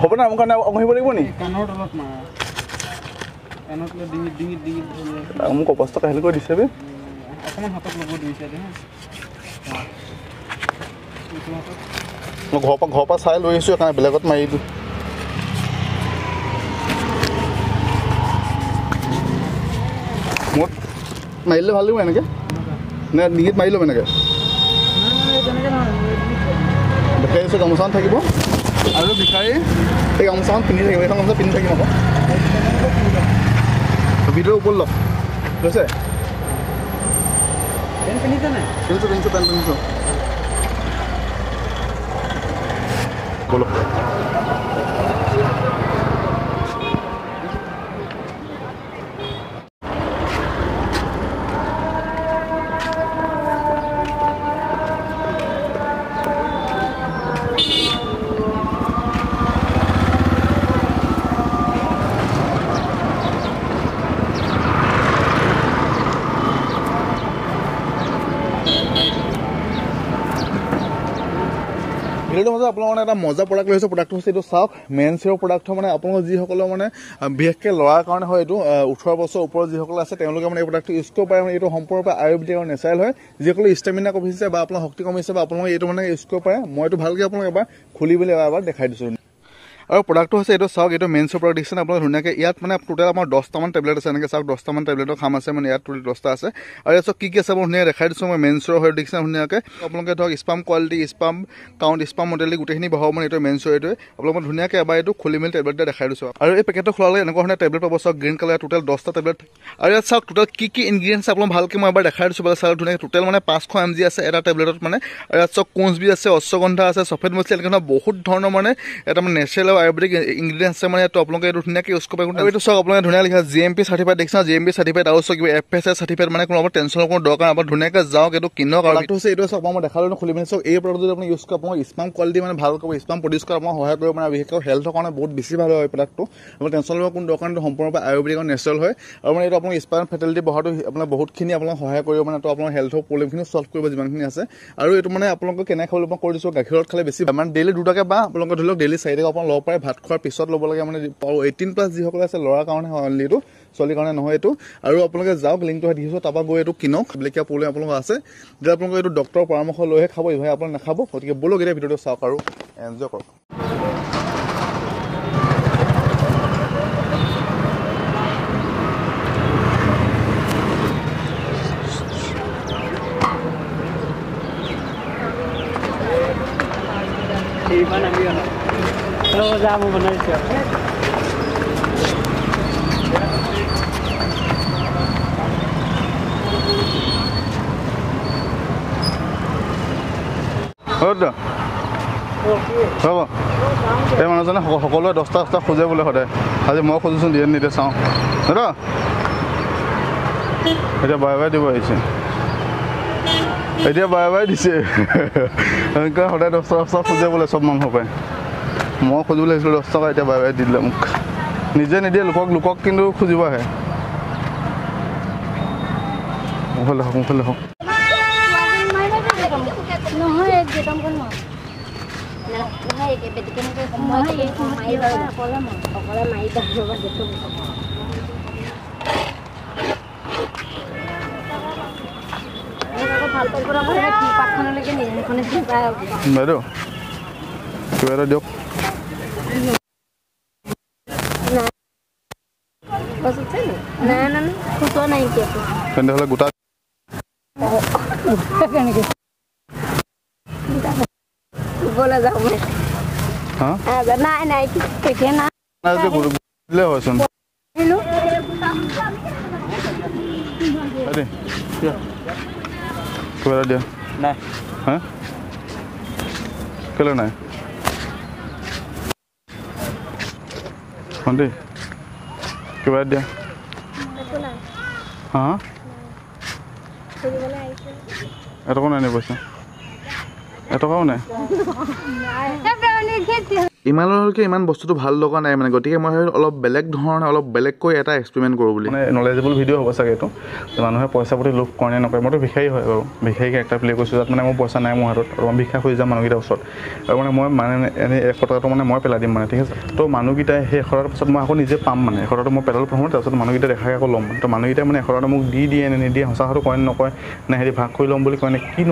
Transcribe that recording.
হ'ব না মোৰ কাৰণে আহিব লাগিব নি কাণৰ তলত মাৰা কাণৰ তলত ডিঙিত মোক 5 টকা হেলি কৰি দিছে বে অকমান হাতত ল'ব দিছে দে মই ঘৰৰ পৰা চাই লৈ আহিছোঁ সেইকাৰণে বেলেগত মাৰি দিওঁ মোৰ মাৰিলে ভাল লাগিব এনেকৈ নে ডিঙিত মাৰি ল'ম এনেকৈ দেখাই দিছোঁ গামোচাখন থাকিব আৰু ভিকাৰী এই গামোচাখন পিন্ধি থাকিব এইখন গামোচা পিন্ধি থাকিম আকৌ ভিডিঅ' ওপৰত লওক লৈছে পেণ্ট পিন্ধিছে নাই পিন্ধিছোঁ পেণ্ট পিন্ধিছোঁ বলক ভিডিঅ'টোৰ মাজত আপোনালোকৰ মানে এটা মজা প্ৰডাক্ট লৈছে প্ৰডাক্টটো হৈছে এইটো চাওক মেন্সৰ প্ৰডাক্ট হয় মানে আপোনালোকৰ যিসকলৰ মানে বিশেষকৈ ল'ৰাৰ কাৰণে হয় এইটো 18 বছৰ ওপৰত যিসকল আছে তেওঁলোকে মানে এই প্ৰডাক্টটো ইউজ কৰিব পাৰে মানে এইটো সম্পূৰ্ণৰূপে আয়ুৰ্বেদিক আৰু নেচাৰেল হয় যিসকলৰ ষ্টেমিনা কমিছে বা আপোনাৰ শক্তি কমিছে বা আপোনালোকে এইটো মানে ইউজ কৰিব পাৰে মই এইটো ভালকৈ আপোনালোক এবাৰ খুলি বুলি এবাৰ দেখাই দিছোঁ আৰু প্ৰডাক্টটো হৈছে এইটো চাওক এইটো মেন্সৰ প্ৰডাক্ট দিছে আপোনালোকে ধুনীয়াকৈ ইয়াত মানে টোটেল আমাৰ 10টামান টেবলেট আছে এনেকৈ চাওক 10টামান টেবলেটৰ খাম আছে মানে ইয়াত টোটেল 10টা আছে আৰু ইয়াত কি আছে মই ধুনীয়াকৈ দেখাই দিছোঁ মই মেন্সৰ হয় দেখিছে ধুনীয়াকৈ আপোনালোকে ধৰক spam quality spam count spam model গোটেইখিনি বহাব মানে এইটো মেন্সৰ এইটোৱে আপোনালোকে ধুনীয়াকৈ এবাৰ এইটো খুলি মেলি টেবলেট দেখাই দিছোঁ আৰু এই পেকেটটো খোলালে এনেকুৱা ধৰণে টেবলেট পাব চাওক গ্ৰীণ কালাৰ টোটেল 10টা টেবলেট আৰু ইয়াত চাওক টোটেল কি ইনগ্ৰিডিয়েণ্টছ আপোনালোক ভালকৈ মই এবাৰ দেখাই দিছোঁ চাওক ধুনীয়াকৈ টোটেল মানে 500 mg আছে এটা টেবলেটত মানে আৰু ইয়াত চাওক কোঞ্চবি আছে অশ্বগন্ধা আছে সফেদ মছলি এনেকুৱা বহুত ধৰণৰ মানে এটা মানে নেচাৰেল আৰু আয়ুৰ্বেদিক ইনগ্ৰিডিয়েণ্টছ আছে মানে এইটো আপোনালোকে এইটো ধুনীয়াকৈ ইউজ কৰিব পাৰে আৰু এইটো চাওক আপোনালোকে ধুনীয়া লিখা GMP চাৰ্টিফাইড দেখিছে GMP চাৰ্টিফাইড আৰু চাওক কিবা FSS চাৰ্টিফাইড মানে কোনো টেনশ্যনৰ কোনো দৰকাৰ আপোনাৰ ধুনীয়াকৈ যাওক এইটো কিনক আৰু এইটো হৈছে এইটো চাওক মই দেখালোঁ খুলি মেলি চাওক এই প্ৰডাক্ট যদি আপুনি ইউজ কৰে আপোনাৰ স্পাম কোৱালিটি মানে ভাল কৰিব স্পাম প্ৰডিউচ কৰা আপোনাক সহায় কৰিব মানে বিশেষকৈ হেল্থৰ কাৰণে বহুত বেছি ভাল হয় প্ৰডাক্টটো আপোনাৰ টেনশ্যন ল'ব কোনো দৰকাৰ নাই সম্পূৰ্ণৰূপে আয়ুৰ্বেদিক আৰু নেচাৰেল হয় আৰু মানে এইটো আপোনাৰ স্পাম ফেটেলিটি বঢ়াটো আপোনাৰ বহুতখিনি আপোনাক সহায় কৰিব মানে তো আপোনাৰ হেল্থৰ প্ৰব্লেমখিনি ছল্ভ কৰিব যিমানখিনি আছে আৰু এইটো মানে আপোনালোকে কেনে খাবলৈ মই কৰি দিছোঁ গাখীৰত খালে বেছি মানে ডেইলি 2টাকৈ বা আপোনালোকে ধৰি লওক ডেইলি 4টাকৈ আপোনাক ল'ব পাৰে ভাত খোৱাৰ পিছত ল'ব লাগে মানে 18+ যিসকল আছে ল'ৰাৰ কাৰণে হয় অনলি এইটো ছোৱালীৰ কাৰণে নহয় এইটো আৰু আপোনালোকে যাওক লিংকটো দেখিছোঁ তাৰপৰা গৈ এইটো কিনক ব্লেকিয়া প্ৰব্লেম আপোনালোকৰ আছে যেতিয়া আপোনালোকে এইটো ডক্টৰৰ পৰামৰ্শ লৈহে খাব ইভাগে আপোনালোকে নাখাব গতিকে বলক এতিয়া ভিডিঅ'টো চাওক আৰু এনজয় কৰক যাম বনাইছোঁ হ'ব এই মানুহজনে সকলোৱে 10টা খোজে বোলে সদায় আজি মই খোজোচোন দিয়ে নিদিয়ে চাওঁ দাদা এতিয়া বাই বাই দিব আহিছে এতিয়া বাই বাই দিছে এনেকৈ সদায় 10টা খোজে বোলে চব মানুহৰ পৰাই মই খুজিবলৈ আহিছিলোঁ 10 টকা এতিয়া বাই বাই দি দিলে মোক নিজে নিদিয়ে লোকক কিন্তু খুজিব আহে মুখলৈ হওক বাইদেউ কিবা এটা দিয়ক তেন্তেহ'লে গোটা দিলে হয়চোন কিবা এটা দিয়া নাই হা কেলৈ নাই দেই কিবা দিয়া হা এটকা নাই নি পইচা এটকাও নাই ইমানলৈকে ইমান বস্তুটো ভাল লগা নাই মানে গতিকে মই অলপ বেলেগ ধৰণে অলপ বেলেগকৈ এটা এক্সপেৰিমেণ্ট কৰোঁ বুলি মানে নলেজেবল ভিডিঅ' হ'ব চাগে এইটো মানুহে পইচা প্ৰতি লোভ কৰে নে নকৰে মইতো ভিক্ষাৰী হয় বাৰু ভিক্ষাৰী কেৰেক্টাৰ প্লে' কৰিছোঁ তাত মানে মোৰ পইচা নাই মোৰ হাতত আৰু মই ভিক্ষা খুজি যাম মানুহকেইটাৰ ওচৰত আৰু মানে মই মানে এনেই 100 টকাটো মানে মই পেলাই দিম মানে ঠিক আছে তো মানুহকেইটাই সেই 100 টকাৰ পাছত মই আকৌ নিজে পাম মানে 100 টকাটো মই পেলালোঁ প্ৰথমতে তাৰপিছত মানুহকেইটা দেখাই আকৌ ল'ম তো মানুহকেইটাই মানে 100 টকা মোক দি দিয়ে নে নিদিয়ে সঁচা কথাটো কয় নে নকয় নে হেৰি ভাগ কৰি ল'ম বুলি কয় নে কি